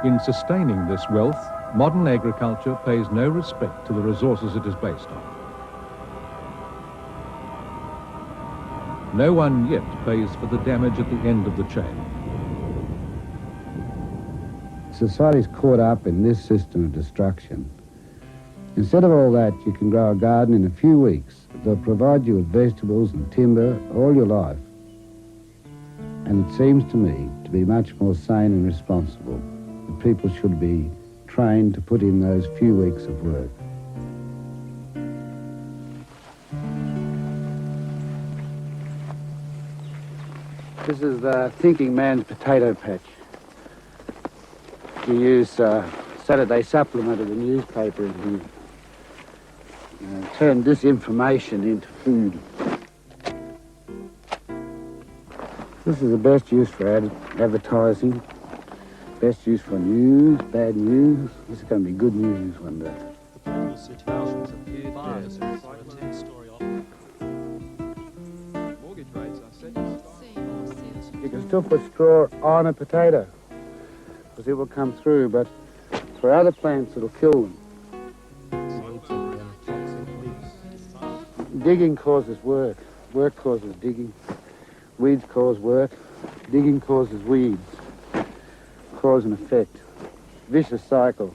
In sustaining this wealth, modern agriculture pays no respect to the resources it is based on. No one yet pays for the damage at the end of the chain. Society's caught up in this system of destruction. Instead of all that, you can grow a garden in a few weeks. They'll provide you with vegetables and timber all your life. And it seems to me to be much more sane and responsible that people should be trained to put in those few weeks of work. This is the thinking man's potato patch. We use Saturday supplement of the newspaper in here. Turn disinformation into food. This is the best use for advertising, best use for news, bad news. This is going to be good news one day. Situations appeared as a 10-story office. Mortgage rates are set. You can still put straw on a potato because it will come through, but for other plants it'll kill them. Digging causes work. Work causes digging. Weeds cause work. Digging causes weeds. Cause and effect. Vicious cycle.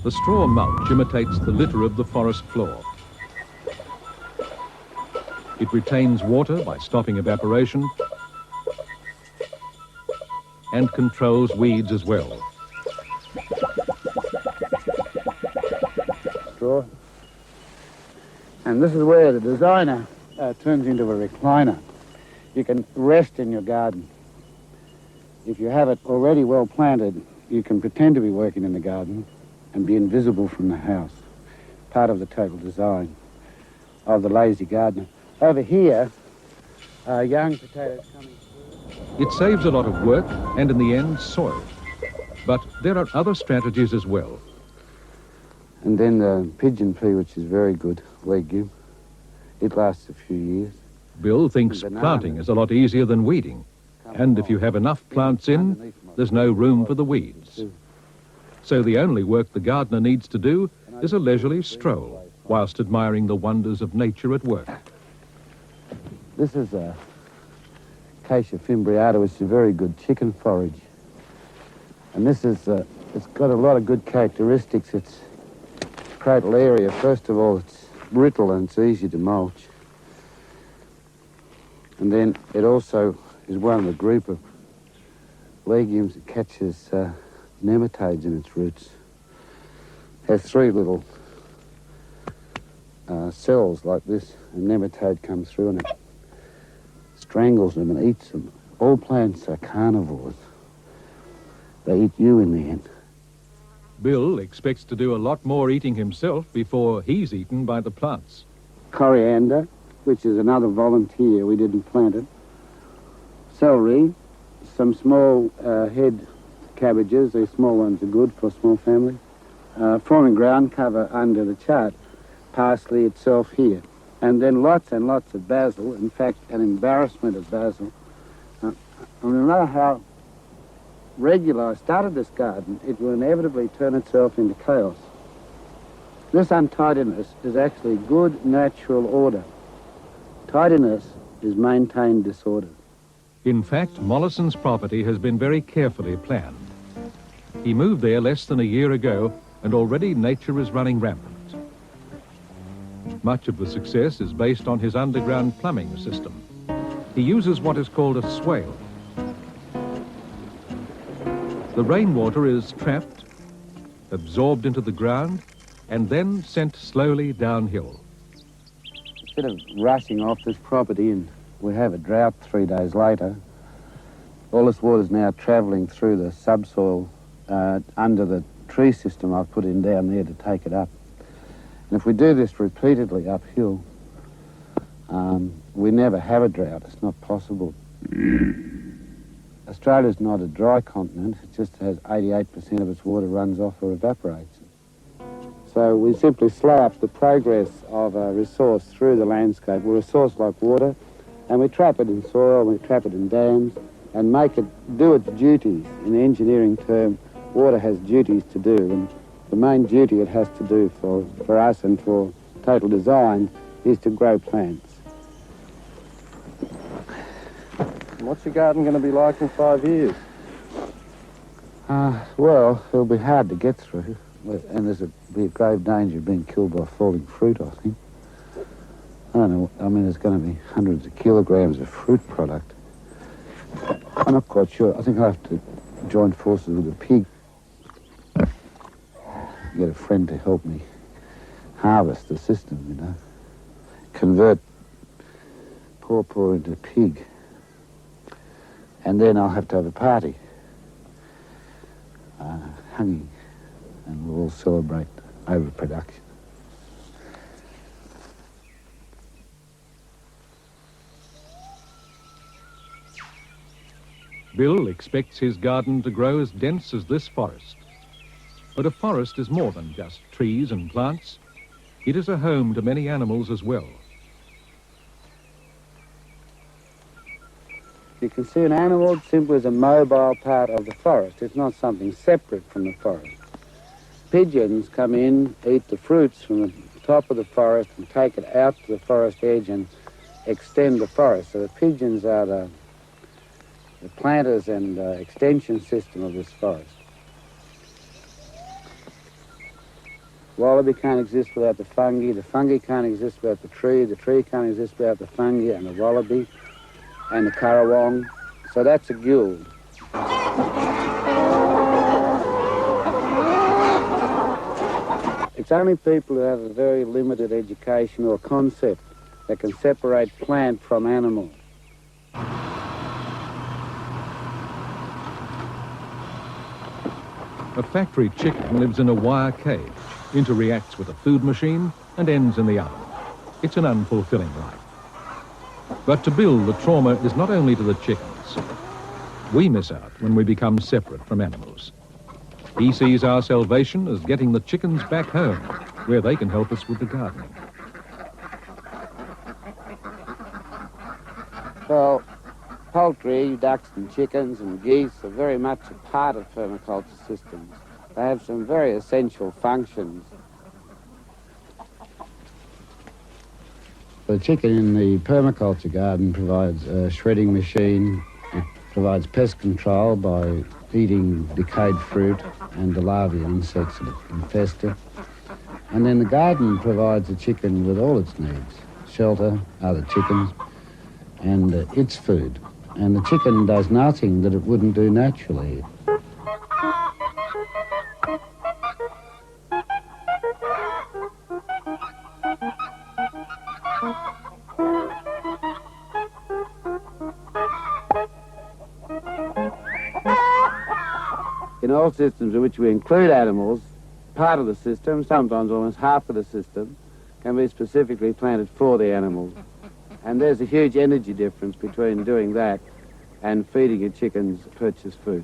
The straw mulch imitates the litter of the forest floor. It retains water by stopping evaporation and controls weeds as well. Straw. And this is where the designer turns into a recliner. You can rest in your garden. If you have it already well planted, you can pretend to be working in the garden and be invisible from the house. Part of the total design of the lazy gardener. Over here, young potatoes coming through. It saves a lot of work and, in the end, soil. But there are other strategies as well. And then the pigeon pea, which is very good legume. It lasts a few years. Bill thinks planting is a lot easier than weeding. And if you have enough plants in, there's no room for the weeds. So the only work the gardener needs to do is a leisurely stroll whilst admiring the wonders of nature at work. This is a Acacia fimbriata, which is a very good chicken forage. And this is, it's got a lot of good characteristics. It's cradle area. First of all, it's brittle and it's easy to mulch. And then it also is one of the group of legumes that catches nematodes in its roots. Has three little cells like this. A nematode comes through and it strangles them and eats them. All plants are carnivores. They eat you in the end. Bill expects to do a lot more eating himself before he's eaten by the plants. Coriander, which is another volunteer, we didn't plant it. Celery, some small head cabbages, these small ones are good for a small family. Forming ground cover under the chart, parsley itself here. And then lots and lots of basil, in fact an embarrassment of basil. No matter how regular I started this garden, it will inevitably turn itself into chaos. This untidiness is actually good natural order. Tidiness is maintained disorder. In fact, Mollison's property has been very carefully planned. He moved there less than a year ago, and already nature is running rampant. Much of the success is based on his underground plumbing system. He uses what is called a swale. The rainwater is trapped, absorbed into the ground, and then sent slowly downhill. Instead of rushing off this property and we have a drought 3 days later, all this water is now travelling through the subsoil under the tree system I've put in down there to take it up. And if we do this repeatedly uphill, we never have a drought. It's not possible. Australia's not a dry continent. It just has 88% of its water runs off or evaporates. So we simply slow up the progress of a resource through the landscape. We're a resource like water, and we trap it in soil, we trap it in dams, and make it do its duties. In the engineering term, water has duties to do, and the main duty it has to do for us and for total design is to grow plants. What's your garden going to be like in 5 years? Well, it'll be hard to get through, and there's be a grave danger of being killed by falling fruit, I think. I don't know, I mean, there's going to be hundreds of kilograms of fruit product. I'm not quite sure. I think I'll have to join forces with a pig. Get a friend to help me harvest the system, you know. Convert paw into pig. And then I'll have to have a party. Hanging. And we'll all celebrate overproduction. Bill expects his garden to grow as dense as this forest. But a forest is more than just trees and plants. It is a home to many animals as well. You can see an animal simply as a mobile part of the forest. It's not something separate from the forest. Pigeons come in, eat the fruits from the top of the forest and take it out to the forest edge and extend the forest. So the pigeons are the planters and extension system of this forest. Wallaby can't exist without the fungi can't exist without the tree can't exist without the fungi and the wallaby and the currawong. So that's a guild. It's only people who have a very limited education or concept that can separate plant from animal. A factory chicken lives in a wire cage, interreacts with a food machine, and ends in the oven. It's an unfulfilling life. But to Bill, the trauma is not only to the chickens. We miss out when we become separate from animals. He sees our salvation as getting the chickens back home, where they can help us with the gardening. Well, poultry, ducks and chickens and geese are very much a part of permaculture systems. They have some very essential functions. The chicken in the permaculture garden provides a shredding machine. It provides pest control by eating decayed fruit and the larvae and insects that infest it. And then the garden provides the chicken with all its needs: shelter, other chickens, and its food. And the chicken does nothing that it wouldn't do naturally. In all systems in which we include animals, part of the system, sometimes almost half of the system, can be specifically planted for the animals. And there's a huge energy difference between doing that and feeding your chickens purchased food.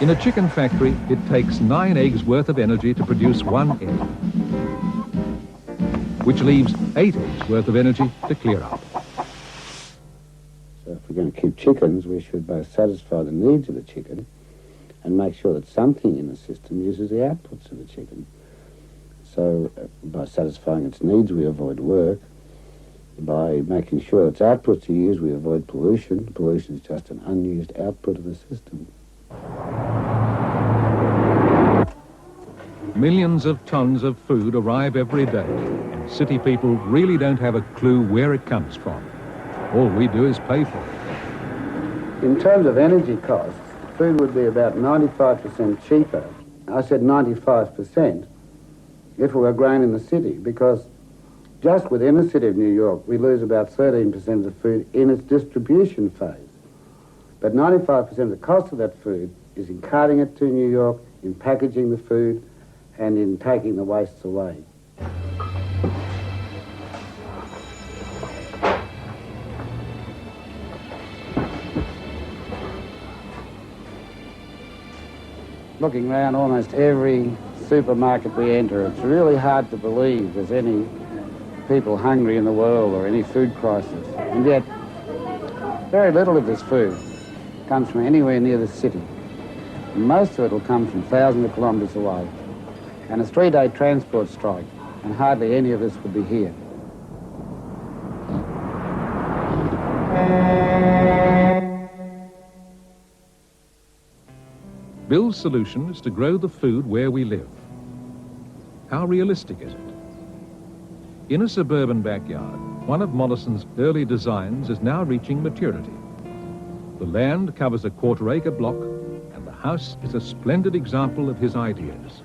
In a chicken factory, it takes 9 eggs worth of energy to produce 1 egg, which leaves 8 eggs worth of energy to clear up. So if we're going to keep chickens, we should both satisfy the needs of the chicken and make sure that something in the system uses the outputs of the chicken. So by satisfying its needs, we avoid work. By making sure its outputs are used, we avoid pollution. Pollution is just an unused output of the system. Millions of tons of food arrive every day, and city people really don't have a clue where it comes from. All we do is pay for it. In terms of energy costs, food would be about 95% cheaper. I said 95% if it were grown in the city, because just within the city of New York, we lose about 13% of the food in its distribution phase. But 95% of the cost of that food is in carting it to New York, in packaging the food, and in taking the wastes away. Looking around almost every supermarket we enter, it's really hard to believe there's any people hungry in the world or any food crisis. And yet, Very little of this food comes from anywhere near the city. Most of it will come from thousands of kilometres away. And a 3-day transport strike, and hardly any of us would be here. Bill's solution is to grow the food where we live. How realistic is it? In a suburban backyard, one of Mollison's early designs is now reaching maturity. The land covers a 1/4-acre block, and the house is a splendid example of his ideas.